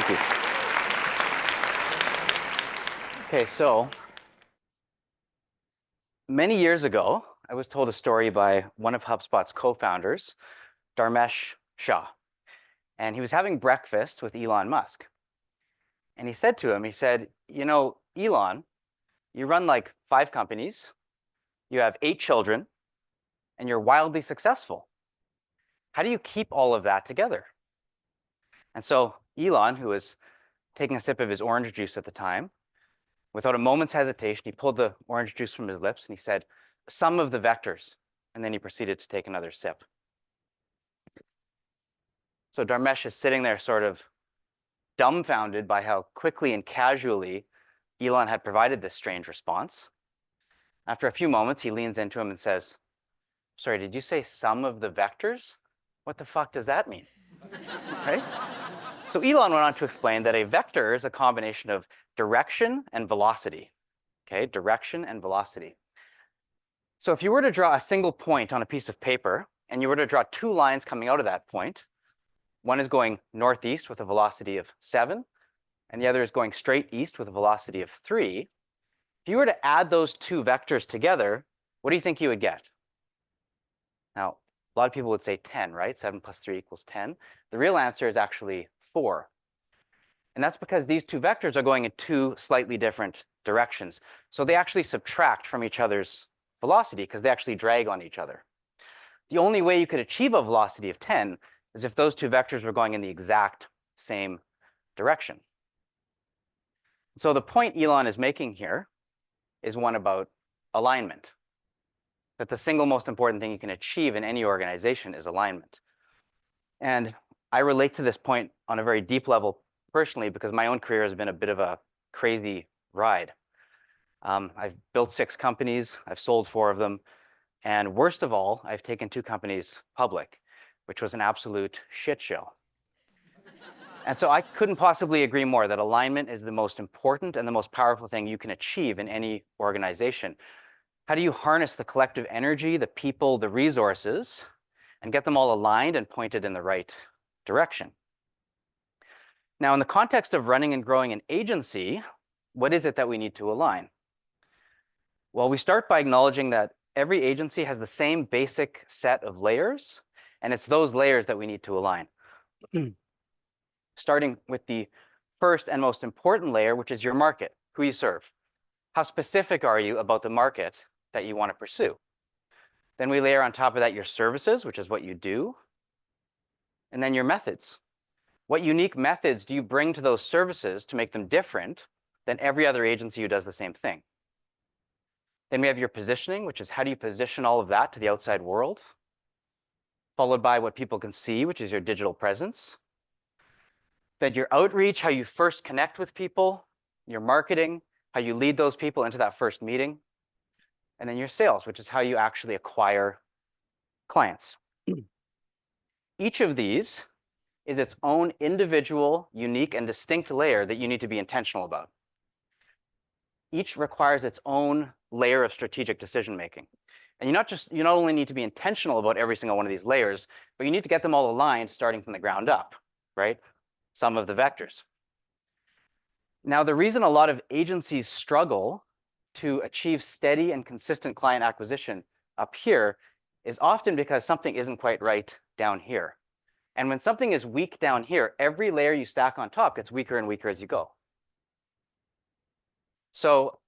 Thank you. Okay, so many years ago, I was told a story by one of HubSpot's co-founders, Dharmesh Shah. And he was having breakfast with Elon Musk. And he said to him, you know, Elon, you run like 5 companies, you have 8 children, and you're wildly successful. How do you keep all of that together? And so Elon, who was taking a sip of his orange juice at the time, without a moment's hesitation, he pulled the orange juice from his lips and he said, sum of the vectors. And then he proceeded to take another sip. So Dharmesh is sitting there sort of dumbfounded by how quickly and casually Elon had provided this strange response. After a few moments, he leans into him and says, sorry, did you say sum of the vectors? What the fuck does that mean? Right? So Elon went on to explain that a vector is a combination of direction and velocity. Okay, direction and velocity. So if you were to draw a single point on a piece of paper, and you were to draw 2 lines coming out of that point, one is going northeast with a velocity of 7, and the other is going straight east with a velocity of 3. If you were to add those 2 vectors together, what do you think you would get? Now, a lot of people would say 10, right? 7 plus 3 equals 10. The real answer is actually 4. And that's because these 2 vectors are going in 2 slightly different directions. So they actually subtract from each other's velocity because they actually drag on each other. The only way you could achieve a velocity of 10 is if those 2 vectors were going in the exact same direction. So the point Elon is making here is one about alignment. That the single most important thing you can achieve in any organization is alignment. And I relate to this point on a very deep level personally because my own career has been a bit of a crazy ride. I've built 6 companies, I've sold 4 of them, and worst of all, I've taken 2 companies public, which was an absolute shit show. And so I couldn't possibly agree more that alignment is the most important and the most powerful thing you can achieve in any organization. How do you harness the collective energy, the people, the resources, and get them all aligned and pointed in the right direction? Now, in the context of running and growing an agency, what is it that we need to align? Well, we start by acknowledging that every agency has the same basic set of layers, and it's those layers that we need to align. Starting with the first and most important layer, which is your market, who you serve. How specific are you about the market that you want to pursue? Then we layer on top of that your services, which is what you do, and then your methods. What unique methods do you bring to those services to make them different than every other agency who does the same thing? Then we have your positioning, which is how do you position all of that to the outside world? Followed by what people can see, which is your digital presence. Then your outreach, how you first connect with people, your marketing, how you lead those people into that first meeting, and then your sales, which is how you actually acquire clients. Each of these is its own individual, unique, and distinct layer that you need to be intentional about. Each requires its own layer of strategic decision-making. And you not only need to be intentional about every single one of these layers, but you need to get them all aligned starting from the ground up, right? Sum of the vectors. Now, the reason a lot of agencies struggle to achieve steady and consistent client acquisition up here is often because something isn't quite right down here. And when something is weak down here, every layer you stack on top gets weaker and weaker as you go. So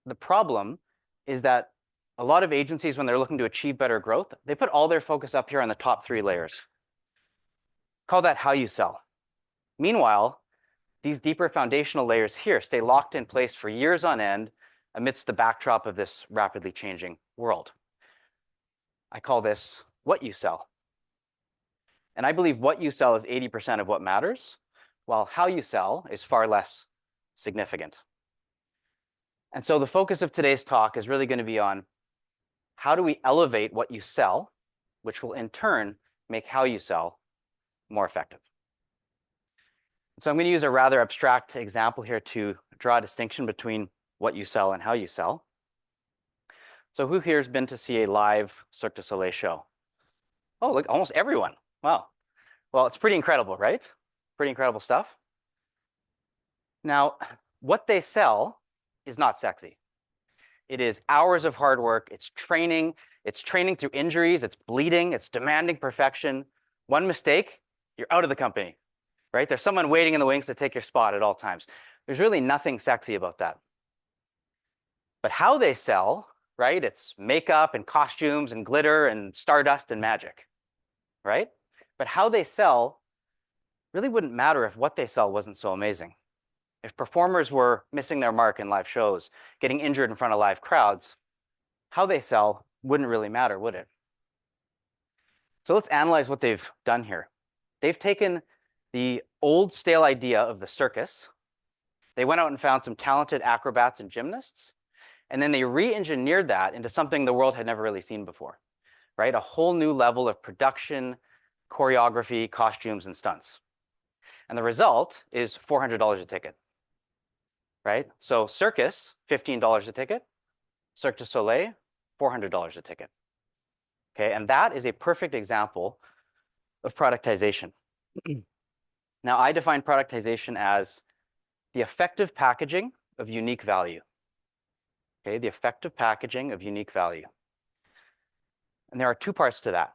the problem is that a lot of agencies, when they're looking to achieve better growth, they put all their focus up here on the top 3 layers. Call that how you sell. Meanwhile, these deeper foundational layers here stay locked in place for years on end amidst the backdrop of this rapidly changing world. I call this what you sell. And I believe what you sell is 80% of what matters, while how you sell is far less significant. And so the focus of today's talk is really going to be on how do we elevate what you sell, which will in turn make how you sell more effective. So I'm going to use a rather abstract example here to draw a distinction between what you sell and how you sell. So who here has been to see a live Cirque du Soleil show? Oh, look, almost everyone. Wow. Well, it's pretty incredible, right? Pretty incredible stuff. Now, what they sell is not sexy. It is hours of hard work. It's training through injuries. It's bleeding. It's demanding perfection. One mistake, you're out of the company, right? There's someone waiting in the wings to take your spot at all times. There's really nothing sexy about that. But how they sell, right? It's makeup and costumes and glitter and stardust and magic, right? But how they sell really wouldn't matter if what they sell wasn't so amazing. If performers were missing their mark in live shows, getting injured in front of live crowds, how they sell wouldn't really matter, would it? So let's analyze what they've done here. They've taken the old stale idea of the circus. They went out and found some talented acrobats and gymnasts, and then they re-engineered that into something the world had never really seen before, right? A whole new level of production, choreography, costumes, and stunts. And the result is $400 a ticket, right? So circus, $15 a ticket. Cirque du Soleil, $400 a ticket. Okay, and that is a perfect example of productization. Now, I define productization as the effective packaging of unique value. Okay, the effective packaging of unique value. And there are two parts to that: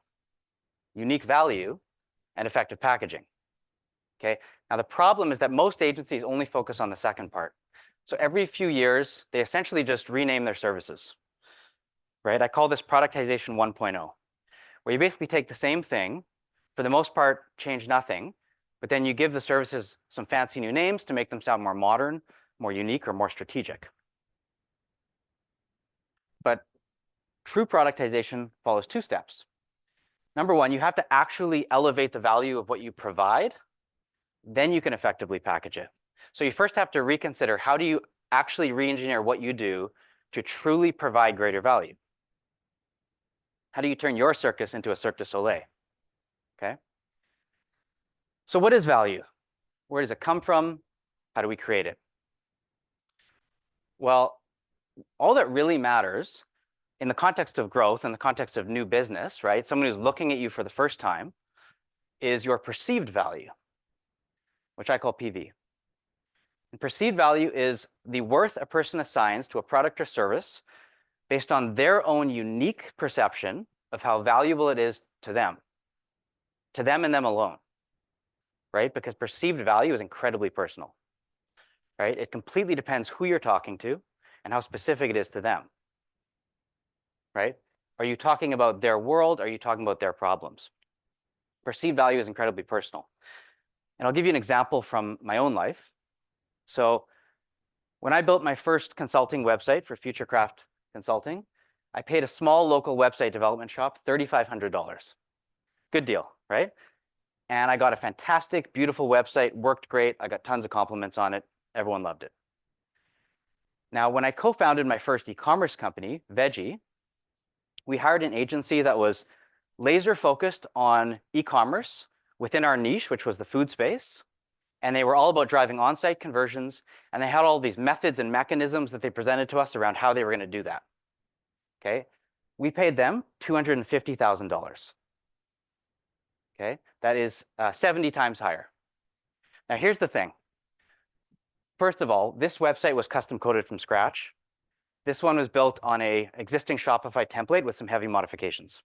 unique value and effective packaging. Okay, now the problem is that most agencies only focus on the second part. So every few years, they essentially just rename their services, right? I call this productization 1.0, where you basically take the same thing, for the most part, change nothing, but then you give the services some fancy new names to make them sound more modern, more unique, or more strategic. But true productization follows two steps. Number one, you have to actually elevate the value of what you provide, then you can effectively package it. So you first have to reconsider, how do you actually re-engineer what you do to truly provide greater value? How do you turn your circus into a Cirque du Soleil? Okay. So what is value? Where does it come from? How do we create it? Well, all that really matters in the context of growth, in the context of new business, right? Someone who's looking at you for the first time, is your perceived value, which I call PV. And perceived value is the worth a person assigns to a product or service based on their own unique perception of how valuable it is to them and them alone, right? Because perceived value is incredibly personal, right? It completely depends who you're talking to and how specific it is to them, right? Are you talking about their world? Are you talking about their problems? Perceived value is incredibly personal. And I'll give you an example from my own life. So when I built my first consulting website for Futurecraft Consulting, I paid a small local website development shop $3,500. Good deal, right? And I got a fantastic, beautiful website, worked great. I got tons of compliments on it. Everyone loved it. Now, when I co-founded my first e-commerce company, Veggie, we hired an agency that was laser focused on e-commerce within our niche, which was the food space. And they were all about driving on-site conversions. And they had all these methods and mechanisms that they presented to us around how they were going to do that. Okay, we paid them $250,000. Okay, that is 70 times higher. Now, here's the thing. First of all, this website was custom coded from scratch. This one was built on an existing Shopify template with some heavy modifications.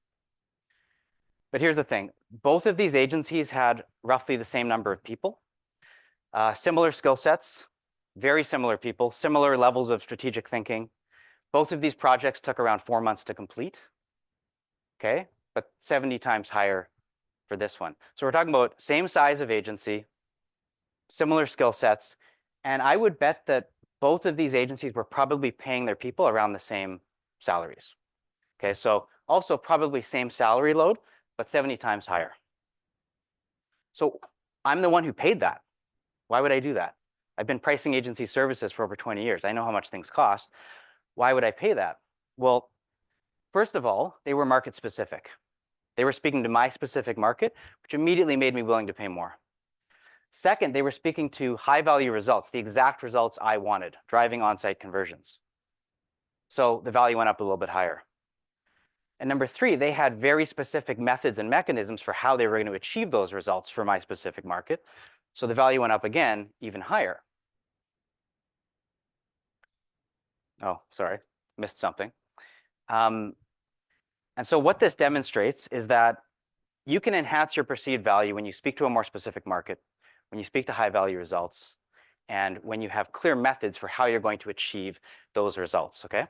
But here's the thing. Both of these agencies had roughly the same number of people, similar skill sets, very similar people, similar levels of strategic thinking. Both of these projects took around 4 months to complete, okay? But 70 times higher for this one. So we're talking about same size of agency, similar skill sets, and I would bet that both of these agencies were probably paying their people around the same salaries. Okay, so also probably same salary load, but 70 times higher. So I'm the one who paid that. Why would I do that? I've been pricing agency services for over 20 years. I know how much things cost. Why would I pay that? Well, first of all, they were market specific. They were speaking to my specific market, which immediately made me willing to pay more. Second, they were speaking to high value results, the exact results I wanted, driving on-site conversions. So the value went up a little bit higher. And number three, they had very specific methods and mechanisms for how they were going to achieve those results for my specific market. So the value went up again, even higher. Oh, sorry, missed something. And so what this demonstrates is that you can enhance your perceived value when you speak to a more specific market, when you speak to high value results, and when you have clear methods for how you're going to achieve those results, okay?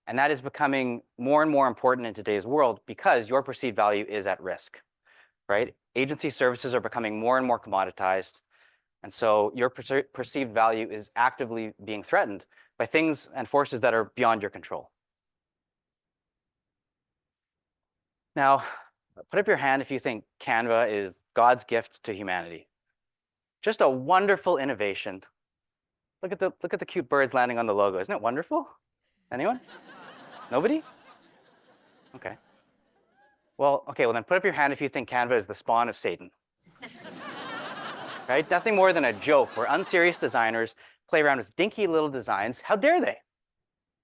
And that is becoming more and more important in today's world because your perceived value is at risk, right? Agency services are becoming more and more commoditized. And so your perceived value is actively being threatened by things and forces that are beyond your control. Now, put up your hand if you think Canva is God's gift to humanity. Just a wonderful innovation. Look at the cute birds landing on the logo. Isn't it wonderful? Anyone? Nobody? Okay. Well, then put up your hand if you think Canva is the spawn of Satan. Right? Nothing more than a joke where unserious designers play around with dinky little designs. How dare they?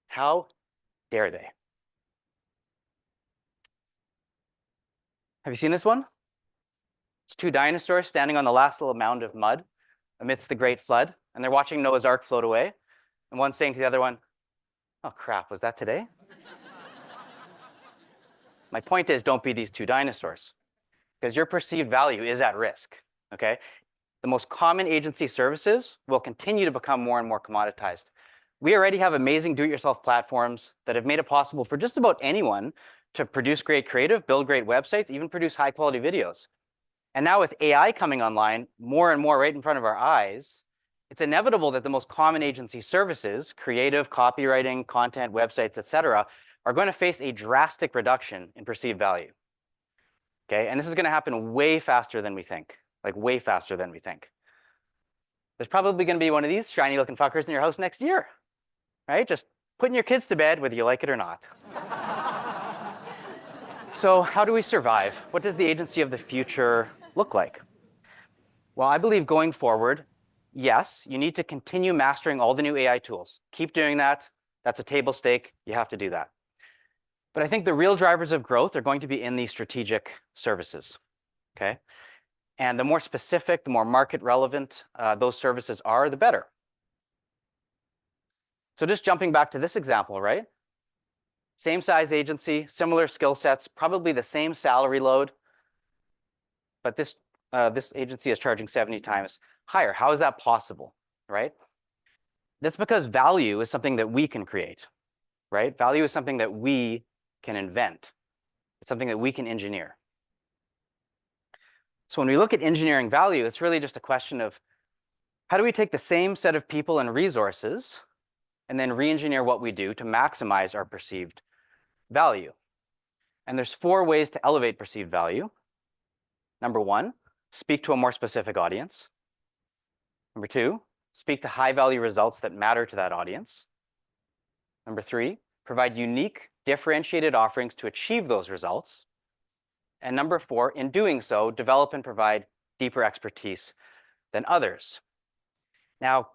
How dare they? Have you seen this one? It's two dinosaurs standing on the last little mound of mud amidst the great flood, and they're watching Noah's Ark float away. And one's saying to the other one, "Oh crap, was that today?" My point is, don't be these two dinosaurs, because your perceived value is at risk, okay? The most common agency services will continue to become more and more commoditized. We already have amazing do-it-yourself platforms that have made it possible for just about anyone to produce great creative, build great websites, even produce high-quality videos. And now with AI coming online more and more right in front of our eyes, it's inevitable that the most common agency services, creative, copywriting, content, websites, et cetera, are going to face a drastic reduction in perceived value. Okay, and this is going to happen way faster than we think, like way faster than we think. There's probably going to be one of these shiny looking fuckers in your house next year, right? Just putting your kids to bed, whether you like it or not. So how do we survive? What does the agency of the future look like? Well, I believe going forward, yes, you need to continue mastering all the new AI tools. Keep doing that. That's a table stake. You have to do that. But I think the real drivers of growth are going to be in these strategic services, okay? And the more specific, the more market relevant those services are, the better. So just jumping back to this example, right? Same size agency, similar skill sets, probably the same salary load, but this agency is charging 70 times higher. How is that possible, right? That's because value is something that we can create, right? Value is something that we can invent. It's something that we can engineer. So when we look at engineering value, it's really just a question of how do we take the same set of people and resources and then re-engineer what we do to maximize our perceived value. And there's 4 ways to elevate perceived value. Number 1, speak to a more specific audience. Number 2, speak to high-value results that matter to that audience. Number 3, provide unique, differentiated offerings to achieve those results. And number 4, in doing so, develop and provide deeper expertise than others. Now,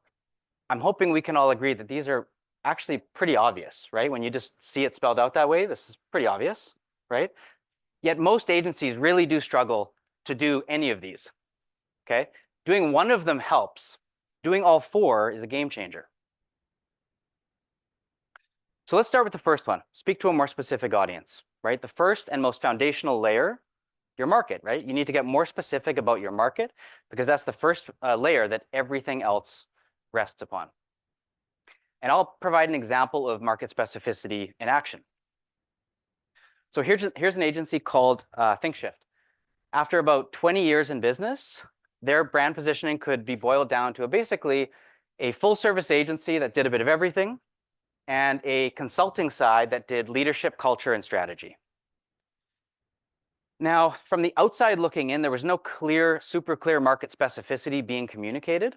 I'm hoping we can all agree that these are actually pretty obvious, right? When you just see it spelled out that way, this is pretty obvious, right? Yet most agencies really do struggle to do any of these, okay? Doing one of them helps. Doing all 4 is a game changer. So let's start with the first one. Speak to a more specific audience, right? The first and most foundational layer, your market, right? You need to get more specific about your market because that's the first layer that everything else rests upon. And I'll provide an example of market specificity in action. So here's an agency called ThinkShift. After about 20 years in business, their brand positioning could be boiled down to basically a full service agency that did a bit of everything and a consulting side that did leadership, culture, and strategy. Now, from the outside looking in, there was no clear, super clear market specificity being communicated,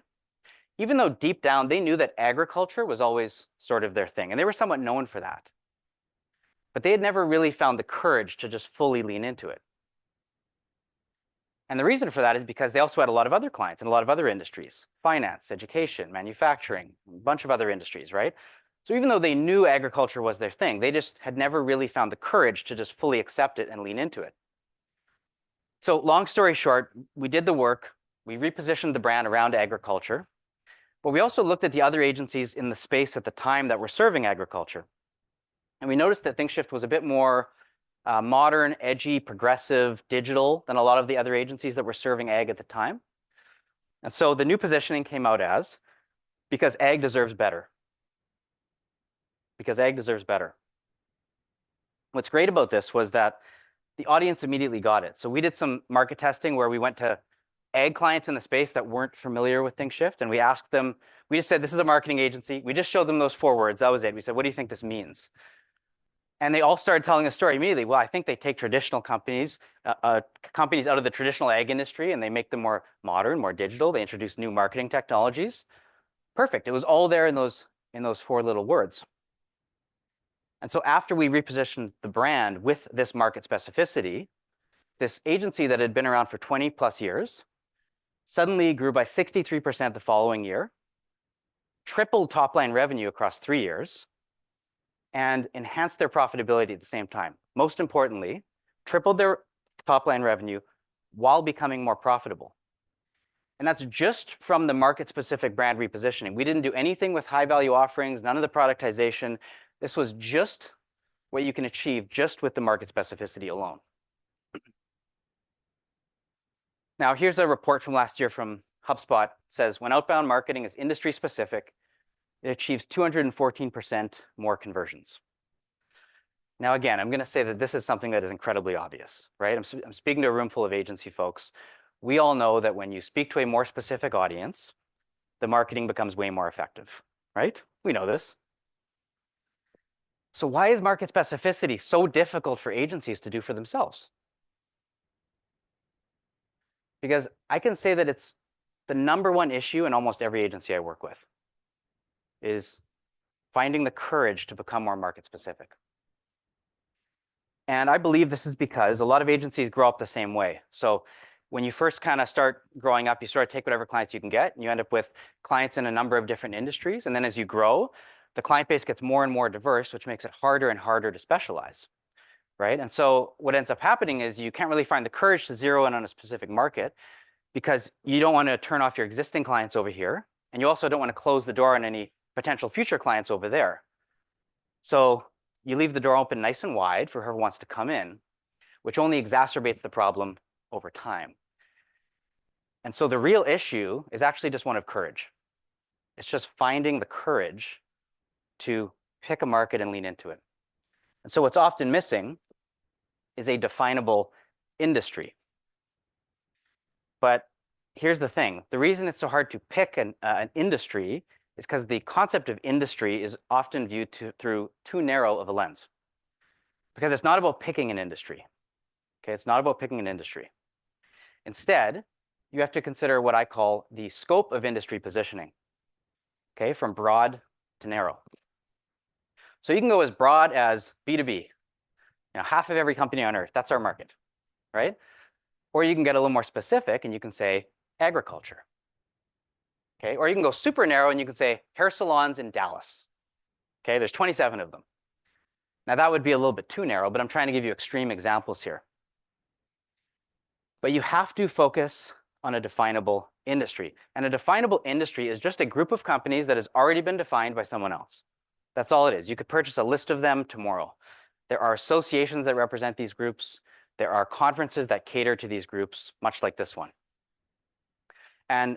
even though deep down they knew that agriculture was always sort of their thing, and they were somewhat known for that. But they had never really found the courage to just fully lean into it. And the reason for that is because they also had a lot of other clients in a lot of other industries, finance, education, manufacturing, a bunch of other industries, right? So even though they knew agriculture was their thing, they just had never really found the courage to just fully accept it and lean into it. So long story short, we did the work, we repositioned the brand around agriculture, But we also looked at the other agencies in the space at the time that were serving agriculture. And we noticed that ThinkShift was a bit more modern, edgy, progressive, digital than a lot of the other agencies that were serving ag at the time. And so the new positioning came out as, because ag deserves better. Because ag deserves better. What's great about this was that the audience immediately got it. So we did some market testing where we went to ag clients in the space that weren't familiar with ThinkShift, and we asked them, we just said, this is a marketing agency. We just showed them those 4 words. That was it. We said, what do you think this means? And they all started telling a story immediately. Well, I think they take traditional companies, companies out of the traditional ag industry, and they make them more modern, more digital. They introduce new marketing technologies. Perfect. It was all there in those 4 little words. And so after we repositioned the brand with this market specificity, this agency that had been around for 20 plus years suddenly grew by 63% the following year, tripled top line revenue across 3 years, and enhanced their profitability at the same time. Most importantly, tripled their top line revenue while becoming more profitable. And that's just from the market specific brand repositioning. We didn't do anything with high value offerings, none of the productization. This was just what you can achieve just with the market specificity alone. Now, here's a report from last year from HubSpot. It says, when outbound marketing is industry specific, it achieves 214% more conversions. Now, again, I'm going to say that this is something that is incredibly obvious, right? I'm speaking to a room full of agency folks. We all know that when you speak to a more specific audience, the marketing becomes way more effective, right? We know this. So why is market specificity so difficult for agencies to do for themselves? Because I can say that it's the #1 issue in almost every agency I work with is finding the courage to become more market specific. And I believe this is because a lot of agencies grow up the same way. So when you first kind of start growing up, you sort of take whatever clients you can get, and you end up with clients in a number of different industries. And then as you grow, the client base gets more and more diverse, which makes it harder and harder to specialize, right? And so what ends up happening is you can't really find the courage to zero in on a specific market because you don't want to turn off your existing clients over here. And you also don't want to close the door on any potential future clients over there. So you leave the door open nice and wide for whoever wants to come in, which only exacerbates the problem over time. And so the real issue is actually just one of courage. It's just finding the courage to pick a market and lean into it. And so what's often missing is a definable industry. But here's the thing. The reason it's so hard to pick an industry is because the concept of industry is often viewed through too narrow of a lens. Because it's not about picking an industry. Okay, it's not about picking an industry. Instead, you have to consider what I call the scope of industry positioning. Okay, from broad to narrow. So you can go as broad as B2B. Half of every company on earth, that's our market, right? Or you can get a little more specific and you can say agriculture. Okay, or you can go super narrow and you can say hair salons in Dallas. Okay, there's 27 of them. Now that would be a little bit too narrow, but I'm trying to give you extreme examples here. But you have to focus on a definable industry. And a definable industry is just a group of companies that has already been defined by someone else. That's all it is. You could purchase a list of them tomorrow. There are associations that represent these groups. There are conferences that cater to these groups, much like this one. And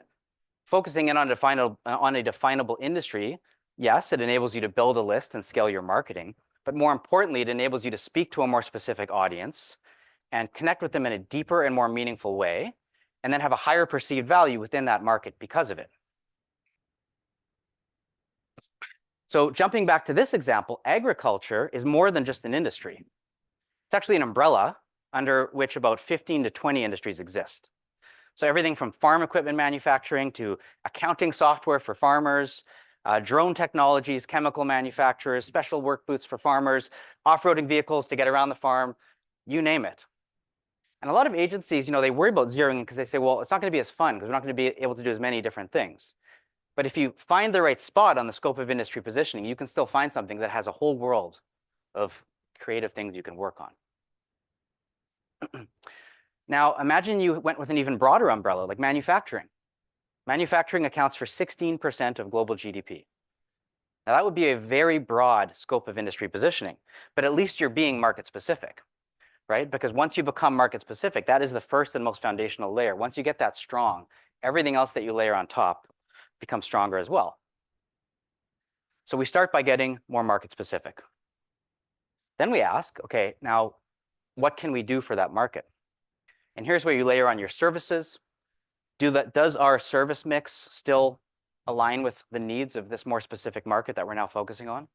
focusing in on a definable industry, yes, it enables you to build a list and scale your marketing. But more importantly, it enables you to speak to a more specific audience and connect with them in a deeper and more meaningful way, and then have a higher perceived value within that market because of it. So jumping back to this example, agriculture is more than just an industry. It's actually an umbrella under which about 15 to 20 industries exist. So everything from farm equipment manufacturing to accounting software for farmers, drone technologies, chemical manufacturers, special work boots for farmers, off-roading vehicles to get around the farm, you name it. And a lot of agencies, they worry about zeroing in because they say, well, it's not going to be as fun because we're not going to be able to do as many different things. But if you find the right spot on the scope of industry positioning, you can still find something that has a whole world of creative things you can work on. Now, imagine you went with an even broader umbrella, like manufacturing. Manufacturing accounts for 16% of global GDP. Now, that would be a very broad scope of industry positioning, but at least you're being market specific, right? Because once you become market specific, that is the first and most foundational layer. Once you get that strong, everything else that you layer on top becomes stronger as well. So we start by getting more market specific. Then we ask, okay, now what can we do for that market? And here's where you layer on your services. Does our service mix still align with the needs of this more specific market that we're now focusing on?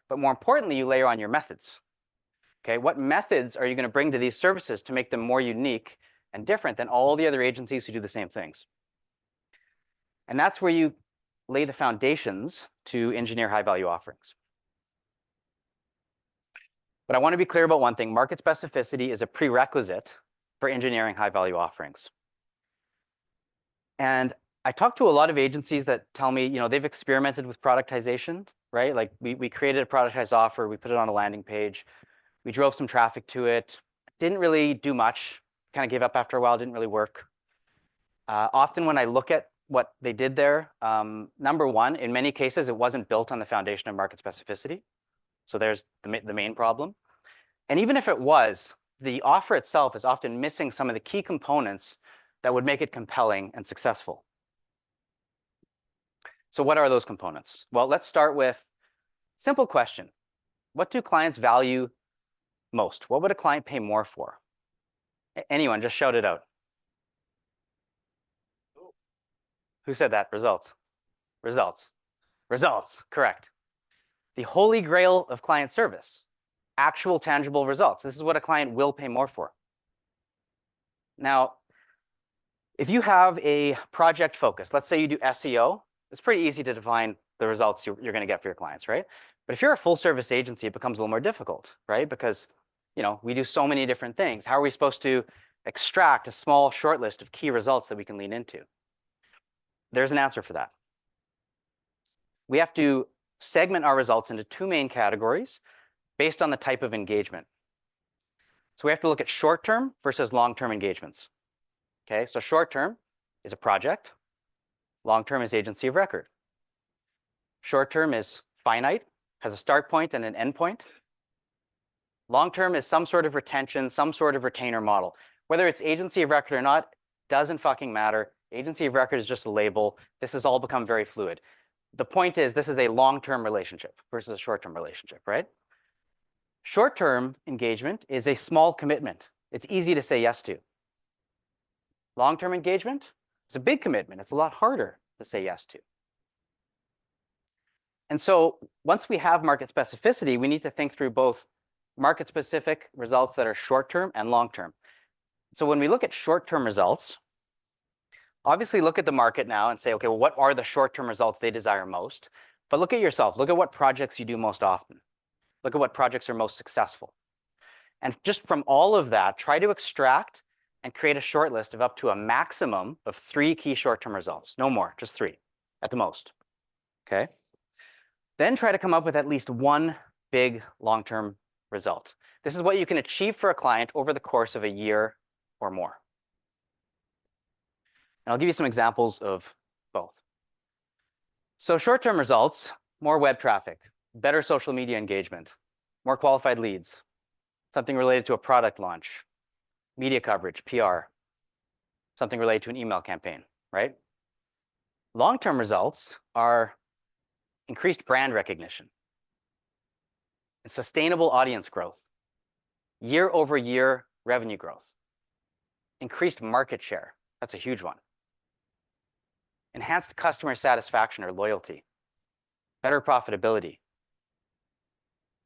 But more importantly, you layer on your methods. Okay, what methods are you going to bring to these services to make them more unique and different than all the other agencies who do the same things? And that's where you lay the foundations to engineer high-value offerings. But I want to be clear about one thing. Market specificity is a prerequisite for engineering high-value offerings. And I talk to a lot of agencies that tell me, they've experimented with productization, right? Like we created a productized offer, we put it on a landing page, we drove some traffic to it, didn't really do much, kind of gave up after a while, didn't really work. Often when I look at what they did there, number one, in many cases, it wasn't built on the foundation of market specificity. So there's the main problem. And even if it was, the offer itself is often missing some of the key components that would make it compelling and successful. So what are those components? Well, let's start with simple question. What do clients value most? What would a client pay more for? Anyone, just shout it out. Who said that? Results. Results. Results, correct. The holy grail of client service, actual tangible results. This is what a client will pay more for. Now, if you have a project focus, let's say you do SEO, it's pretty easy to define the results you're going to get for your clients, right? But if you're a full service agency, it becomes a little more difficult, right? Because we do so many different things. How are we supposed to extract a small short list of key results that we can lean into? There's an answer for that. We have to segment our results into two main categories based on the type of engagement. So we have to look at short-term versus long-term engagements. Okay, so short-term is a project. Long-term is agency of record. Short-term is finite, has a start point and an end point. Long-term is some sort of retention, some sort of retainer model. Whether it's agency of record or not, doesn't fucking matter. Agency of record is just a label. This has all become very fluid. The point is, this is a long-term relationship versus a short-term relationship, right? Short-term engagement is a small commitment. It's easy to say yes to. Long-term engagement is a big commitment. It's a lot harder to say yes to. And so once we have market specificity, we need to think through both market-specific results that are short-term and long-term. So when we look at short-term results, obviously look at the market now and say, okay, well, what are the short-term results they desire most? But look at yourself. Look at what projects you do most often. Look at what projects are most successful. And just from all of that, try to extract and create a short list of up to a maximum of 3 key short-term results. No more, just 3 at the most. Okay? Then try to come up with at least 1 big long-term result. This is what you can achieve for a client over the course of a year or more. And I'll give you some examples of both. So short-term results, more web traffic, better social media engagement, more qualified leads, something related to a product launch, media coverage, PR, something related to an email campaign, right? Long-term results are increased brand recognition and sustainable audience growth, year-over-year revenue growth, increased market share. That's a huge one. Enhanced customer satisfaction or loyalty, better profitability.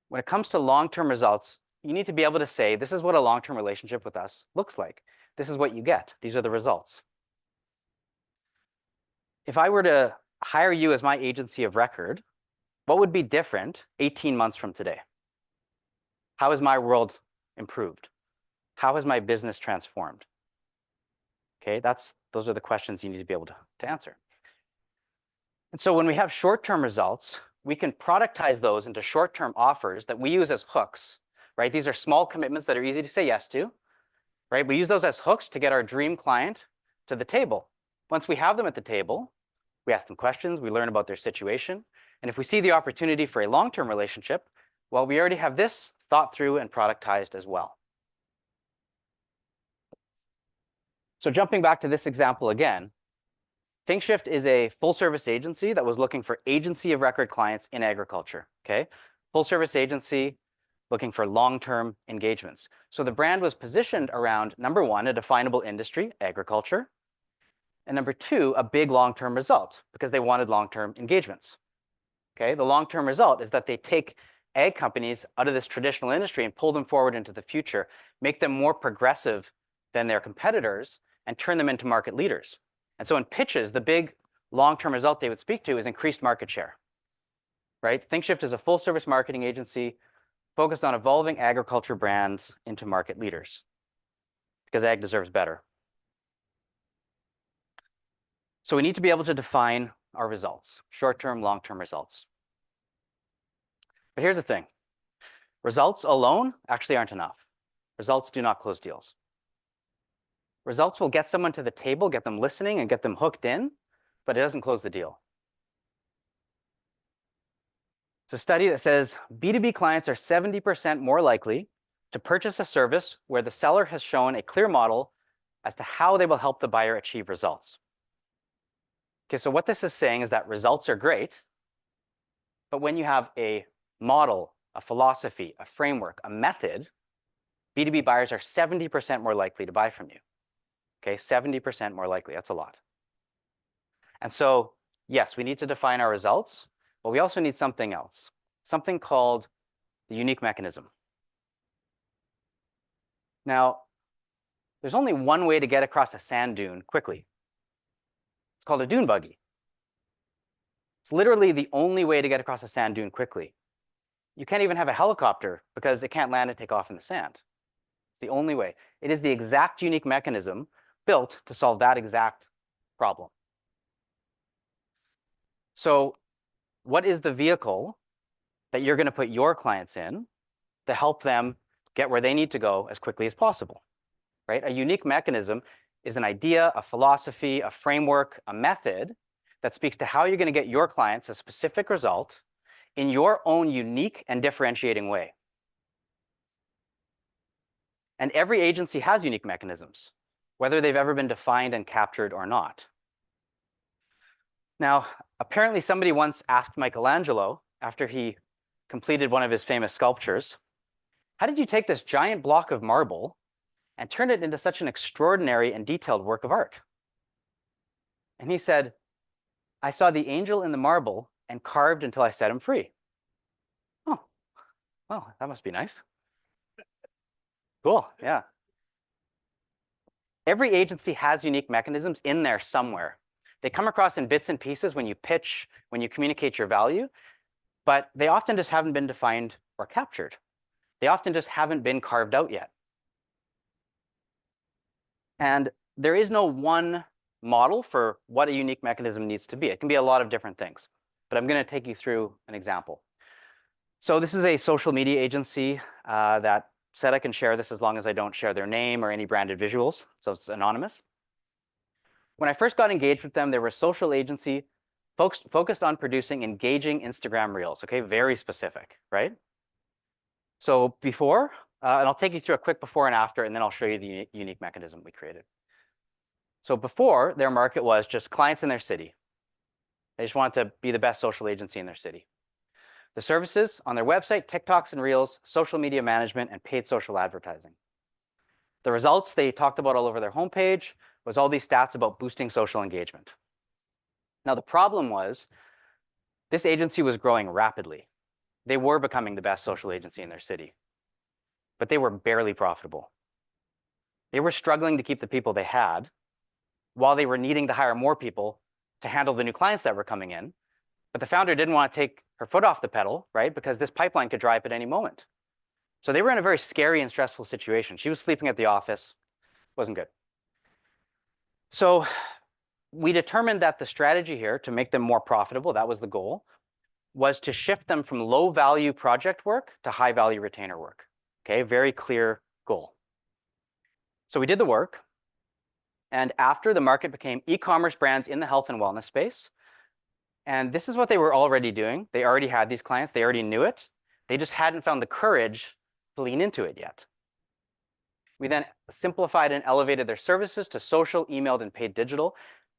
When it comes to long-term results, you need to be able to say, this is what a long-term relationship with us looks like. This is what you get. These are the results. If I were to hire you as my agency of record, what would be different 18 months from today? How has my world improved? How has my business transformed? Okay, those are the questions you need to be able to answer. And so when we have short-term results, we can productize those into short-term offers that we use as hooks, right? These are small commitments that are easy to say yes to, right? We use those as hooks to get our dream client to the table. Once we have them at the table, we ask them questions, we learn about their situation, and if we see the opportunity for a long-term relationship, well, we already have this thought through and productized as well. So jumping back to this example again, ThinkShift is a full-service agency that was looking for agency of record clients in agriculture, okay? Full-service agency looking for long-term engagements. So the brand was positioned around, number one, a definable industry, agriculture, and number two, a big long-term result, because they wanted long-term engagements, okay? The long-term result is that they take ag companies out of this traditional industry and pull them forward into the future, make them more progressive than their competitors, and turn them into market leaders. And so in pitches, the big long-term result they would speak to is increased market share, right? ThinkShift is a full-service marketing agency focused on evolving agriculture brands into market leaders, because ag deserves better. So we need to be able to define our results, short-term, long-term results. But here's the thing. Results alone actually aren't enough. Results do not close deals. Results will get someone to the table, get them listening, and get them hooked in, but it doesn't close the deal. It's a study that says B2B clients are 70% more likely to purchase a service where the seller has shown a clear model as to how they will help the buyer achieve results. Okay, so what this is saying is that results are great, but when you have a model, a philosophy, a framework, a method, B2B buyers are 70% more likely to buy from you. Okay, 70% more likely, that's a lot. And so, yes, we need to define our results, but we also need something else, something called the unique mechanism. Now, there's only one way to get across a sand dune quickly. It's called a dune buggy. It's literally the only way to get across a sand dune quickly. You can't even have a helicopter because it can't land and take off in the sand. It's the only way. It is the exact unique mechanism built to solve that exact problem. So what is the vehicle that you're going to put your clients in to help them get where they need to go as quickly as possible, right? A unique mechanism is an idea, a philosophy, a framework, a method that speaks to how you're going to get your clients a specific result in your own unique and differentiating way. And every agency has unique mechanisms, whether they've ever been defined and captured or not. Now, apparently somebody once asked Michelangelo, after he completed one of his famous sculptures, how did you take this giant block of marble and turn it into such an extraordinary and detailed work of art? And he said, I saw the angel in the marble and carved until I set him free. Oh, well, that must be nice. Cool, yeah. Every agency has unique mechanisms in there somewhere. They come across in bits and pieces when you pitch, when you communicate your value, but they often just haven't been defined or captured. They often just haven't been carved out yet. And there is no one model for what a unique mechanism needs to be. It can be a lot of different things, but I'm going to take you through an example. So this is a social media agency that said I can share this as long as I don't share their name or any branded visuals, so it's anonymous. When I first got engaged with them, they were a social agency focused on producing engaging Instagram reels, okay, very specific, right? So before, and I'll take you through a quick before and after, and then I'll show you the unique mechanism we created. So before, their market was just clients in their city. They just wanted to be the best social agency in their city. The services on their website, TikToks and Reels, social media management, and paid social advertising. The results they talked about all over their homepage was all these stats about boosting social engagement. Now, the problem was this agency was growing rapidly. They were becoming the best social agency in their city, but they were barely profitable. They were struggling to keep the people they had while they were needing to hire more people to handle the new clients that were coming in. But the founder didn't want to take her foot off the pedal, right? Because this pipeline could dry up at any moment. So they were in a very scary and stressful situation. She was sleeping at the office, wasn't good. So we determined that the strategy here to make them more profitable, that was the goal, was to shift them from low value project work to high value retainer work. Okay, very clear goal. So we did the work, And after, the market became e-commerce brands in the health and wellness space. And this is what they were already doing. They already had these clients. They already knew it. They just hadn't found the courage to lean into it yet. We then simplified and elevated their services to social, emailed, and paid digital,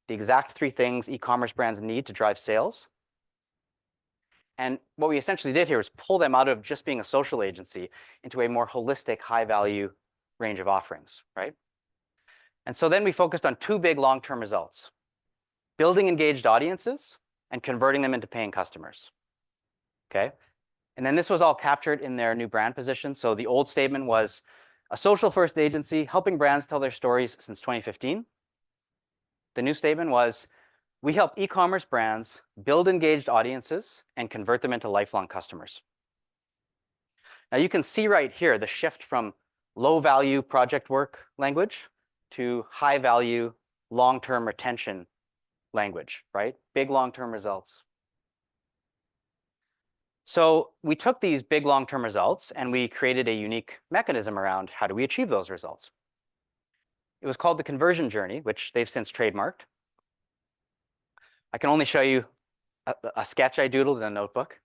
the exact 3 things e-commerce brands need to drive sales. And what we essentially did here was pull them out of just being a social agency into a more holistic, high-value range of offerings, right? And so then we focused on 2 big long-term results: building engaged audiences and converting them into paying customers, okay? And then this was all captured in their new brand position. So the old statement was a social-first agency helping brands tell their stories since 2015. The new statement was, we help e-commerce brands build engaged audiences and convert them into lifelong customers. Now you can see right here the shift from low-value project work language to high-value long-term retention language, right? Big long-term results. So we took these big long-term results and we created a unique mechanism around how do we achieve those results. It was called the conversion journey, which they've since trademarked. I can only show you a sketch I doodled in a notebook.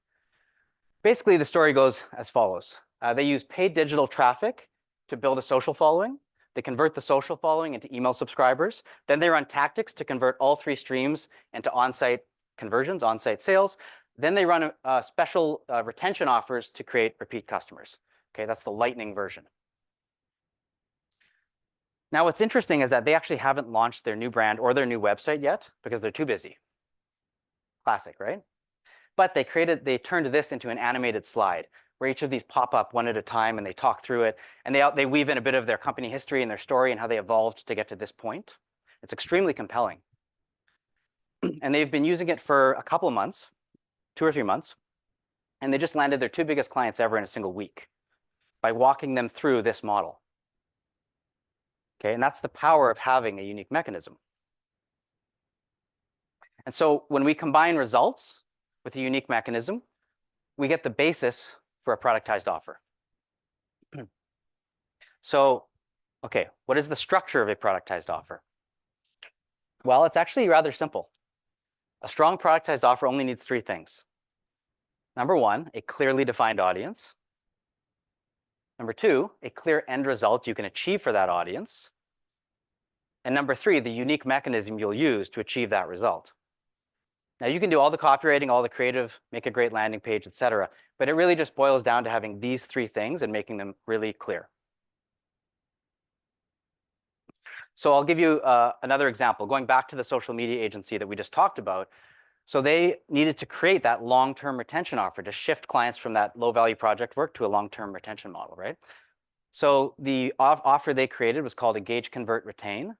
Basically, the story goes as follows. They use paid digital traffic to build a social following. They convert the social following into email subscribers. Then they run tactics to convert all 3 streams into on-site conversions, on-site sales. Then they run special retention offers to create repeat customers. Okay, that's the lightning version. Now, what's interesting is that they actually haven't launched their new brand or their new website yet because they're too busy. Classic, right? But they turned this into an animated slide where each of these pop up one at a time and they talk through it. And they weave in a bit of their company history and their story and how they evolved to get to this point. It's extremely compelling. And they've been using it for a couple of months, 2 or 3 months. And they just landed their 2 biggest clients ever in a single week by walking them through this model. Okay, and that's the power of having a unique mechanism. And so when we combine results with a unique mechanism, we get the basis for a productized offer. So, okay, what is the structure of a productized offer? Well, it's actually rather simple. A strong productized offer only needs 3 things. Number 1, a clearly defined audience. Number 2, a clear end result you can achieve for that audience. And number 3, the unique mechanism you'll use to achieve that result. Now, you can do all the copywriting, all the creative, make a great landing page, et cetera, but it really just boils down to having these 3 things and making them really clear. So I'll give you another example, going back to the social media agency that we just talked about. So they needed to create that long-term retention offer to shift clients from that low-value project work to a long-term retention model, right? So the offer they created was called Engage, Convert, Retain.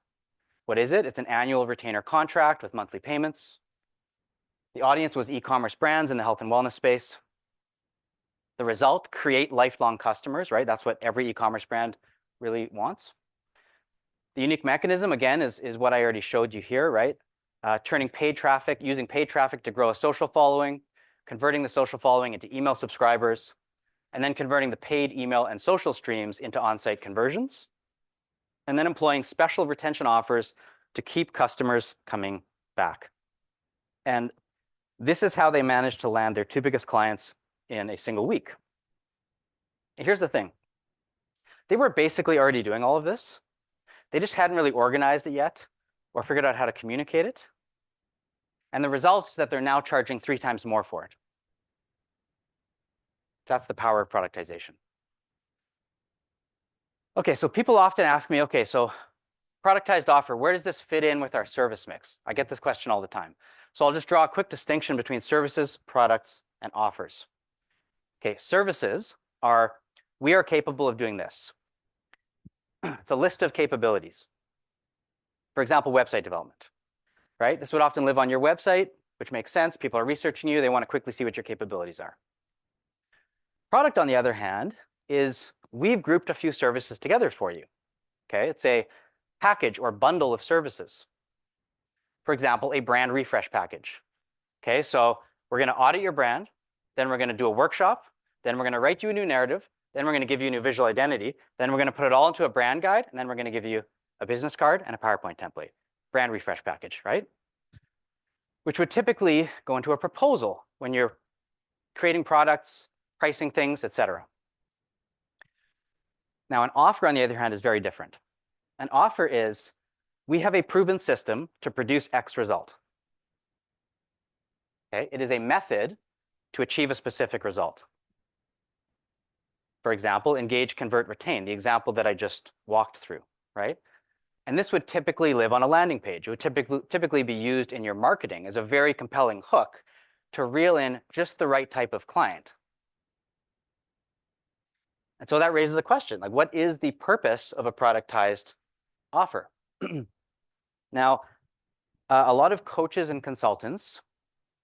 What is it? It's an annual retainer contract with monthly payments. The audience was e-commerce brands in the health and wellness space. The result, create lifelong customers, right? That's what every e-commerce brand really wants. The unique mechanism, again, is what I already showed you here, right? Using paid traffic to grow a social following, converting the social following into email subscribers, and then converting the paid email and social streams into on-site conversions, and then employing special retention offers to keep customers coming back. And this is how they managed to land their 2 biggest clients in a single week. And here's the thing. They were basically already doing all of this. They just hadn't really organized it yet or figured out how to communicate it. And the result is that they're now charging 3 times more for it. That's the power of productization. Okay, so people often ask me, okay, so productized offer, where does this fit in with our service mix? I get this question all the time. So I'll just draw a quick distinction between services, products, and offers. Okay, services are, we are capable of doing this. It's a list of capabilities. For example, website development, right? This would often live on your website, which makes sense. People are researching you. They want to quickly see what your capabilities are. Product, on the other hand, is we've grouped a few services together for you. Okay, it's a package or bundle of services. For example, a brand refresh package. Okay, so we're going to audit your brand. Then we're going to do a workshop. Then we're going to write you a new narrative. Then we're going to give you a new visual identity. Then we're going to put it all into a brand guide. And then we're going to give you a business card, and a PowerPoint template, brand refresh package, right? Which would typically go into a proposal when you're creating products, pricing things, etc. Now, an offer, on the other hand, is very different. An offer is, we have a proven system to produce X result. Okay? It is a method to achieve a specific result. For example, engage, convert, retain, the example that I just walked through, right? And this would typically live on a landing page. It would typically be used in your marketing as a very compelling hook to reel in just the right type of client. And so that raises a question, like, what is the purpose of a productized offer? Now, a lot of coaches and consultants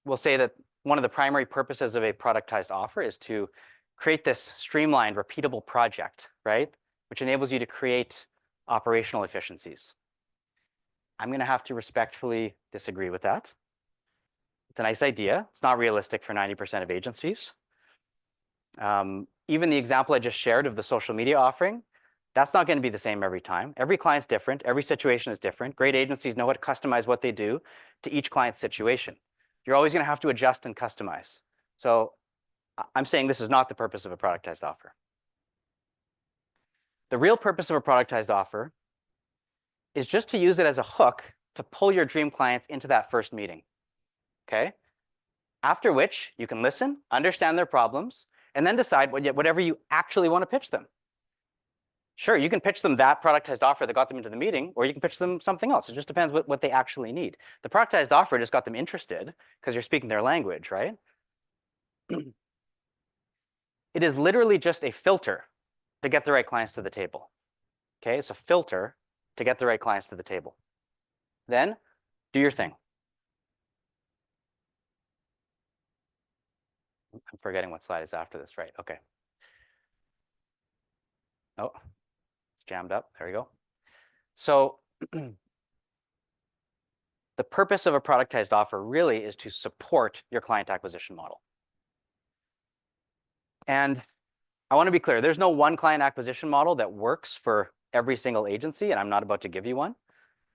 will say that one of the primary purposes of a productized offer is to create this streamlined, repeatable project, right? Which enables you to create operational efficiencies. I'm going to have to respectfully disagree with that. It's a nice idea. It's not realistic for 90% of agencies. Even the example I just shared of the social media offering, that's not going to be the same every time. Every client's different. Every situation is different. Great agencies know how to customize what they do to each client's situation. You're always going to have to adjust and customize. So I'm saying this is not the purpose of a productized offer. The real purpose of a productized offer is just to use it as a hook to pull your dream clients into that first meeting, okay? After which you can listen, understand their problems, and then decide whatever you actually want to pitch them. Sure, you can pitch them that productized offer that got them into the meeting, or you can pitch them something else. It just depends what they actually need. The productized offer just got them interested because you're speaking their language, right? It is literally just a filter to get the right clients to the table. Okay, it's a filter to get the right clients to the table. Then do your thing. I'm forgetting what slide is after this, right? Okay. Oh, it's jammed up. There we go. So the purpose of a productized offer really is to support your client acquisition model. And I want to be clear, there's no one client acquisition model that works for every single agency, and I'm not about to give you one.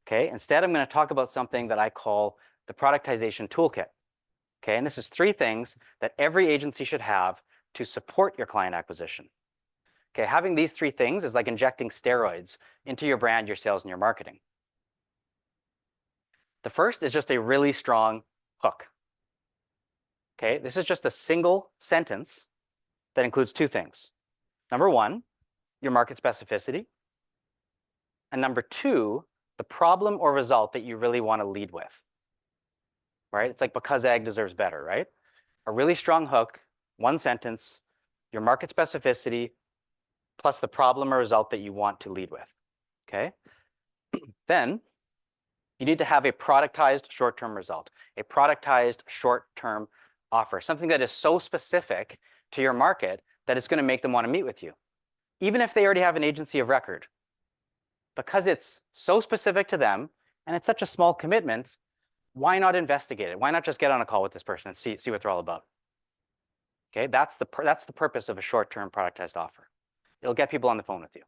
Okay, instead, I'm going to talk about something that I call the productization toolkit. Okay, and this is 3 things that every agency should have to support your client acquisition. Okay, having these 3 things is like injecting steroids into your brand, your sales, and your marketing. The first is just a really strong hook. Okay, this is just a single sentence that includes 2 things. Number 1, your market specificity. And number 2, the problem or result that you really want to lead with. Right? It's like because ag deserves better, right? A really strong hook, 1 sentence, your market specificity, plus the problem or result that you want to lead with. Okay? Then you need to have a productized short-term result, a productized short-term offer, something that is so specific to your market that it's going to make them want to meet with you, even if they already have an agency of record. Because it's so specific to them and it's such a small commitment, why not investigate it? Why not just get on a call with this person and see what they're all about? Okay, that's the purpose of a short-term productized offer. It'll get people on the phone with you.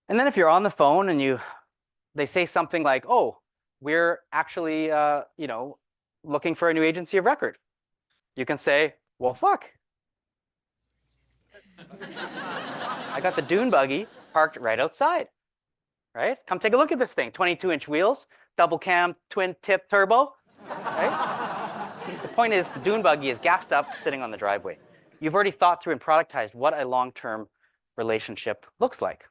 And then if you're on the phone and they say something like, "Oh, we're actually looking for a new agency of record," you can say, "Well, fuck. I got the dune buggy parked right outside. Right? Come take a look at this thing. 22-inch wheels, double cam, twin tip turbo. Right? The point is the dune buggy is gassed up, sitting on the driveway. You've already thought through and productized what a long-term relationship looks like.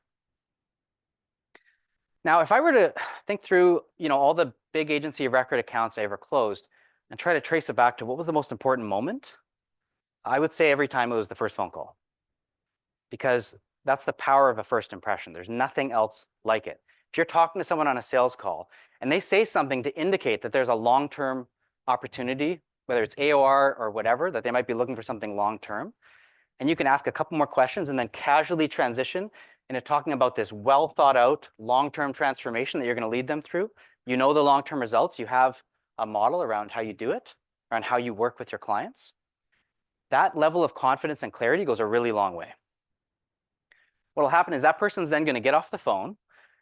Now, if I were to think through, all the big agency of record accounts I ever closed and try to trace it back to what was the most important moment, I would say every time it was the first phone call. Because that's the power of a first impression. There's nothing else like it. If you're talking to someone on a sales call and they say something to indicate that there's a long-term opportunity, whether it's AOR or whatever, that they might be looking for something long-term, and you can ask a couple more questions and then casually transition into talking about this well thought out long-term transformation that you're going to lead them through. You know the long-term results. You have a model around how you do it, around how you work with your clients. That level of confidence and clarity goes a really long way. What will happen is that person's then going to get off the phone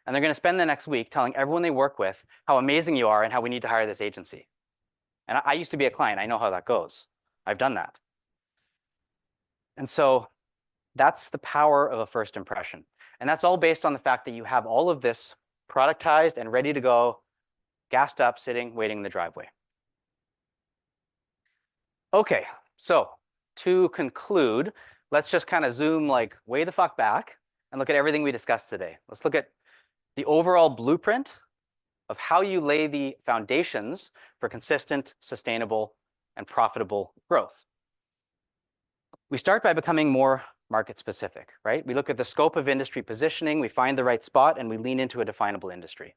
and they're going to spend the next week telling everyone they work with how amazing you are and how we need to hire this agency. And I used to be a client. I know how that goes. I've done that. And so that's the power of a first impression. And that's all based on the fact that you have all of this productized and ready to go, gassed up, sitting, waiting in the driveway. Okay, so to conclude, let's just kind of zoom like way the fuck back and look at everything we discussed today. Let's look at the overall blueprint of how you lay the foundations for consistent, sustainable, and profitable growth. We start by becoming more market specific, right? We look at the scope of industry positioning, we find the right spot, and we lean into a definable industry.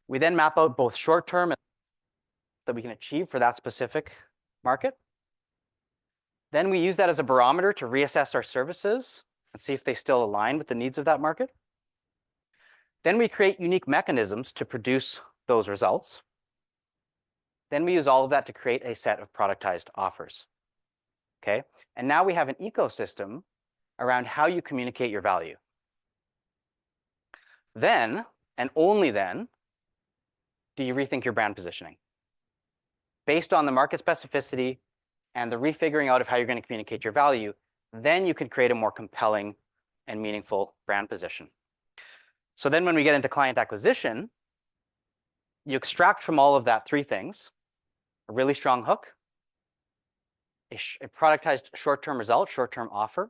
We then map out both short-term that we can achieve for that specific market. Then we use that as a barometer to reassess our services and see if they still align with the needs of that market. Then we create unique mechanisms to produce those results. Then we use all of that to create a set of productized offers. Okay, and now we have an ecosystem around how you communicate your value. Then, and only then, do you rethink your brand positioning based on the market specificity and the refiguring out of how you're going to communicate your value. Then you can create a more compelling and meaningful brand position. So then when we get into client acquisition, you extract from all of that three things: a really strong hook, a productized short-term result, short-term offer,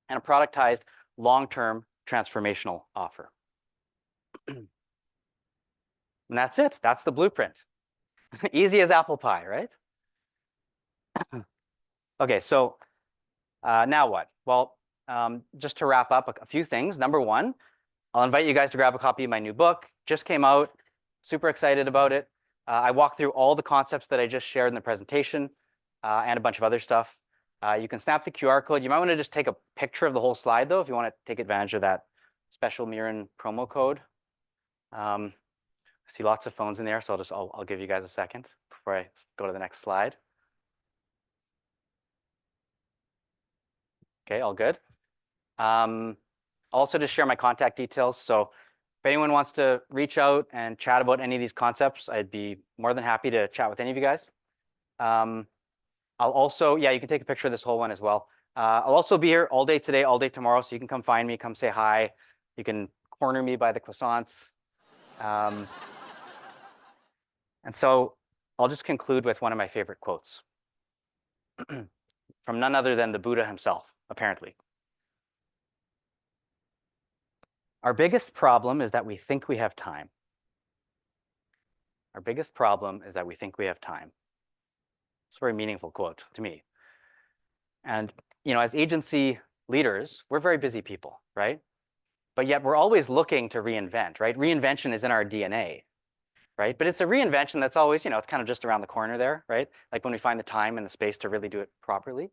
and a productized long-term transformational offer. And that's it. That's the blueprint. Easy as apple pie, right? Okay, so now what? Well, just to wrap up a few things. Number one, I'll invite you guys to grab a copy of my new book. Just came out. Super excited about it. I walk through all the concepts that I just shared in the presentation and a bunch of other stuff. You can snap the QR code. You might want to just take a picture of the whole slide, though, if you want to take advantage of that special Mirren promo code. I see lots of phones in there, so I'll give you guys a second before I go to the next slide. Okay, all good. Also, to share my contact details. So if anyone wants to reach out and chat about any of these concepts, I'd be more than happy to chat with any of you guys. I'll also, yeah, you can take a picture of this whole one as well. I'll also be here all day today, all day tomorrow, so you can come find me, come say hi. You can corner me by the croissants. And so I'll just conclude with one of my favorite quotes from none other than the Buddha himself, apparently. Our biggest problem is that we think we have time. Our biggest problem is that we think we have time. It's a very meaningful quote to me. And as agency leaders, we're very busy people, right? But yet we're always looking to reinvent, right? Reinvention is in our DNA, right? But it's a reinvention that's always, it's kind of just around the corner there, right? Like when we find the time and the space to really do it properly.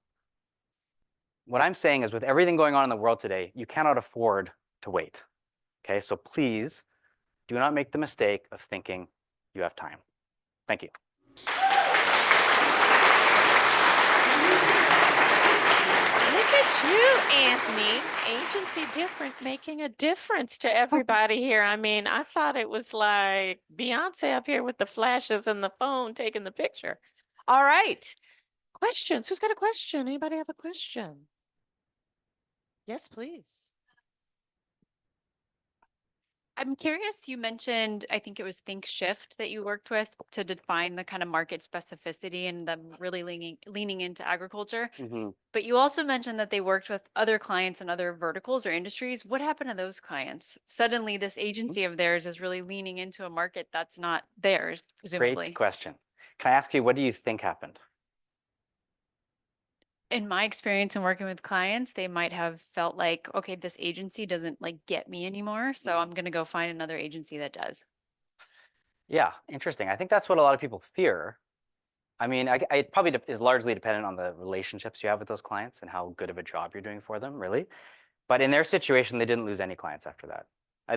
What I'm saying is with everything going on in the world today, you cannot afford to wait. Okay, so please do not make the mistake of thinking you have time. Thank you. Look at you, Anthony. Agency different, making a difference to everybody here. I mean, I thought it was like Beyonce up here with the flashes and the phone taking the picture. All right. Questions? Who's got a question? Anybody have a question? Yes, please. I'm curious, you mentioned, I think it was Think Shift that you worked with to define the kind of market specificity and them really leaning into agriculture. Mm-hmm. But you also mentioned that they worked with other clients in other verticals or industries. What happened to those clients? Suddenly this agency of theirs is really leaning into a market that's not theirs, presumably. Great question. Can I ask you, what do you think happened? In my experience in working with clients, they might have felt like, okay, this agency doesn't get me anymore, so I'm going to go find another agency that does. Yeah, interesting. I think that's what a lot of people fear. I mean, it probably is largely dependent on the relationships you have with those clients and how good of a job you're doing for them, really. But in their situation, they didn't lose any clients after that.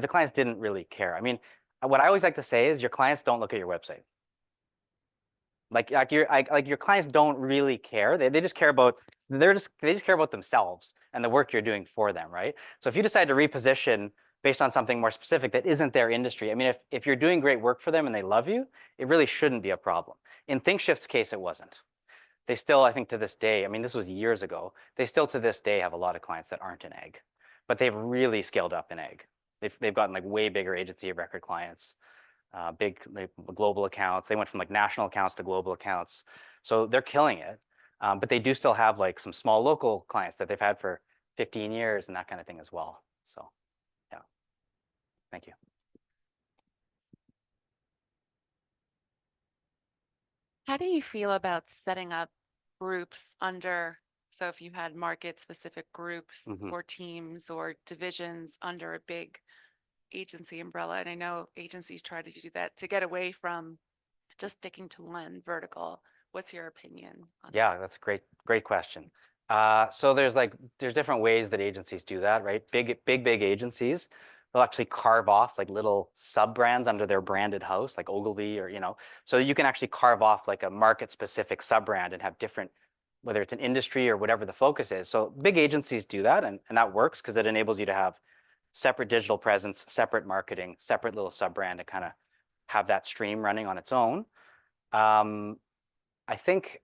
The clients didn't really care. I mean, what I always like to say is your clients don't look at your website. Like your clients don't really care. They just care about they just care about themselves and the work you're doing for them, right? So if you decide to reposition based on something more specific that isn't their industry, I mean, if you're doing great work for them and they love you, it really shouldn't be a problem. In ThinkShift's case, it wasn't. They still, I think to this day, I mean, this was years ago, they still to this day have a lot of clients that aren't in ag, but they've really scaled up in ag. They've gotten like way bigger agency of record clients, big like, global accounts. They went from like national accounts to global accounts. So they're killing it. But they do still have like some small local clients that they've had for 15 years and that kind of thing as well. So yeah, thank you. How do you feel about setting up groups under, so if you had market specific groups Mhm. or teams or divisions under a big agency umbrella? And I know agencies try to do that to get away from just sticking to one vertical. What's your opinion on Yeah, that? that's a great question. So there's different ways that agencies do that, right? Big agencies, they'll actually carve off like little sub brands under their branded house, like Ogilvy or so you can actually carve off like a market specific sub brand and have different, whether it's an industry or whatever the focus is. So big agencies do that, and that works because it enables you to have separate digital presence, separate marketing, separate little sub brand to kind of have that stream running on its own. I think.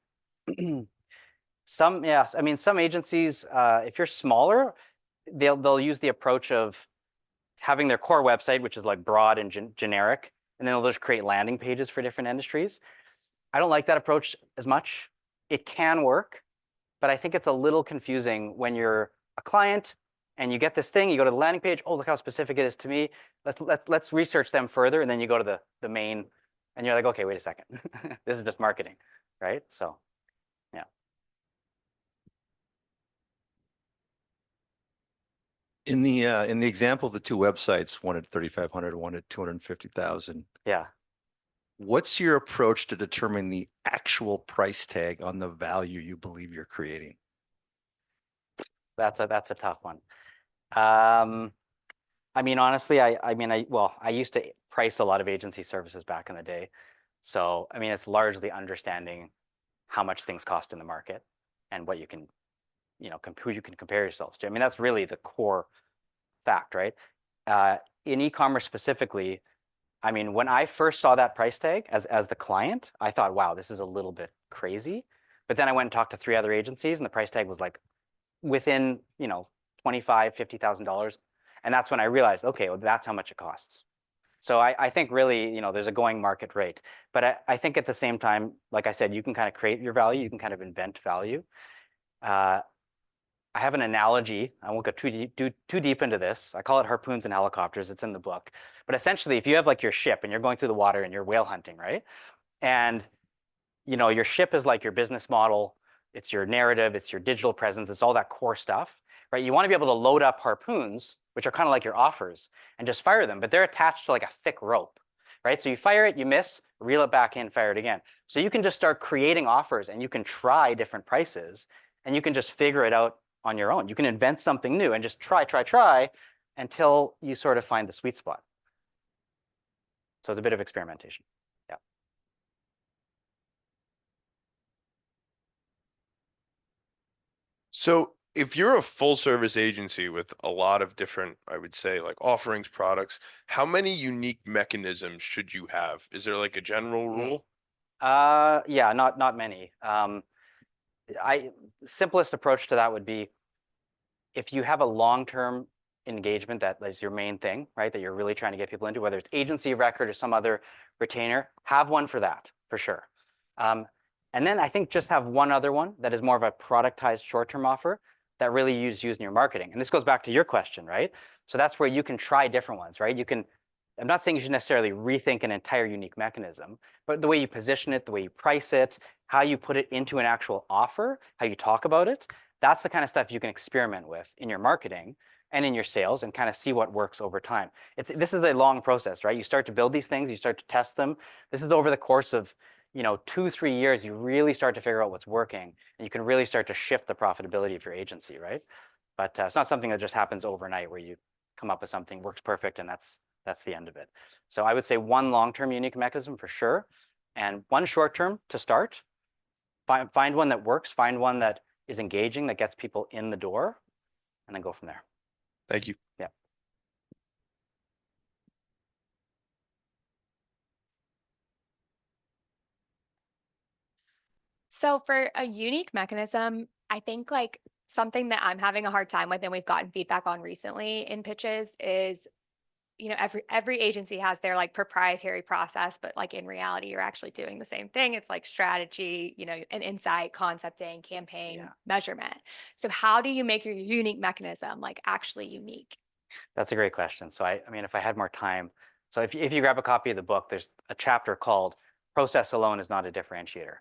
Yes, I mean, some agencies, if you're smaller, they'll use the approach of having their core website, which is like broad and generic, and then they'll just create landing pages for different industries. I don't like that approach as much. It can work, but I think it's a little confusing when you're a client and you get this thing, you go to the landing page, oh, look how specific it is to me. Let's research them further, and then you go to the main, and you're like, okay, wait a second, this is just marketing, right? So yeah. In the example of the two websites, one at 3,500, one at 250,000, Yeah. what's your approach to determine the actual price tag on the value you believe you're creating? That's a tough one. I mean, honestly, I used to price a lot of agency services back in the day. So, I mean, it's largely understanding how much things cost in the market and what you can, who you can compare yourselves to. I mean, that's really the core fact, right? In e-commerce specifically, I mean, when I first saw that price tag as the client, I thought, wow, this is a little bit crazy. But then I went and talked to 3 other agencies, and the price tag was like within, $25,000, $50,000. And that's when I realized, okay, well, that's how much it costs. So I think really, there's a going market rate. But I think at the same time, like I said, you can kind of create your value, you can kind of invent value. I have an analogy. I won't go too deep into this. I call it harpoons and helicopters. It's in the book. But essentially, if you have like your ship and you're going through the water and you're whale hunting, right? And your ship is like your business model, it's your narrative, it's your digital presence, it's all that core stuff, right? You want to be able to load up harpoons, which are kind of like your offers, and just fire them, but they're attached to like a thick rope, right? So you fire it, you miss, reel it back in, fire it again. So you can just start creating offers and you can try different prices and you can just figure it out on your own. You can invent something new and just try until you sort of find the sweet spot. So it's a bit of experimentation. Yeah. So if you're a full service agency with a lot of different, I would say like offerings, products, how many unique mechanisms should you have? Is there like a general rule? Yeah, not many. Simplest approach to that would be if you have a long-term engagement that is your main thing, right? That you're really trying to get people into, whether it's agency of record or some other retainer, have one for that for sure. And then I think just have one other one that is more of a productized short-term offer that really used in your marketing. And this goes back to your question, right? So that's where you can try different ones, right? I'm not saying you should necessarily rethink an entire unique mechanism, but the way you position it, the way you price it, how you put it into an actual offer, how you talk about it, that's the kind of stuff you can experiment with in your marketing and in your sales and kind of see what works over time. This is a long process, right? You start to build these things, you start to test them. This is over the course of 2-3 years, you really start to figure out what's working, and you can really start to shift the profitability of your agency, right? But it's not something that just happens overnight where you come up with something, works perfect, and that's the end of it. So I would say one long-term unique mechanism for sure, And one short term to start, find one that works, find one that is engaging, that gets people in the door, and then go from there. Thank you. Yeah. So for a unique mechanism, I think like something that I'm having a hard time with and we've gotten feedback on recently in pitches is, you know, every agency has their like proprietary process, but like in reality, you're actually doing the same thing. It's like strategy, you know, an insight, concepting, campaign, Yeah. measurement. So how do you make your unique mechanism like actually unique? That's a great question. So I mean, if I had more time, so if you grab a copy of the book, there's a chapter called "Process Alone is Not a Differentiator."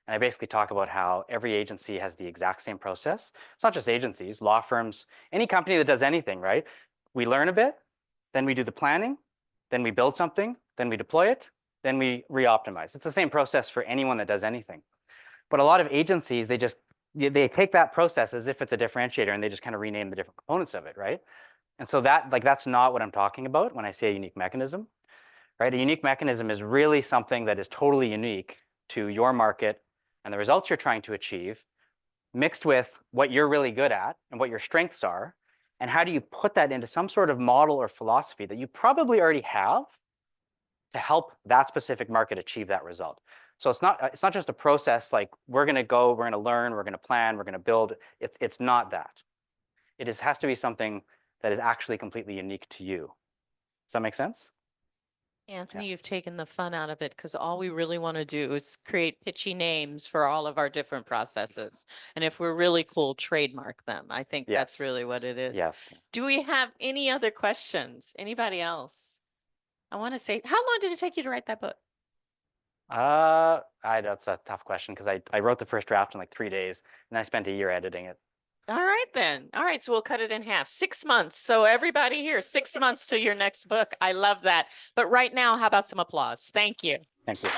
And I basically talk about how every agency has the exact same process. It's not just agencies, law firms, any company that does anything, right? We learn a bit, then we do the planning, then we build something, then we deploy it, then we re-optimize. It's the same process for anyone that does anything. But a lot of agencies, they take that process as if it's a differentiator and they just kind of rename the different components of it, right? And so that's not what I'm talking about when I say a unique mechanism, right? A unique mechanism is really something that is totally unique to your market and the results you're trying to achieve, mixed with what you're really good at and what your strengths are, and how do you put that into some sort of model or philosophy that you probably already have to help that specific market achieve that result. So it's not just a process like we're going to learn, we're going to plan, we're going to build. It's not that. It has to be something that is actually completely unique to you. Does that make sense? Anthony, you've taken the fun out of it because all we really want to do is create pitchy names for all of our different processes. And if we're really cool, trademark them. I think that's Yes. really what it is. Yes. Do we have any other questions? Anybody else? I want to say, how long did it take you to write that book? That's a tough question because I wrote the first draft in like 3 days and I spent a year editing it. All right, then. All right. So we'll cut it in half. 6 months. So everybody here, 6 months to your next book. I love that. But right now, how about some applause? Thank you. Thank you.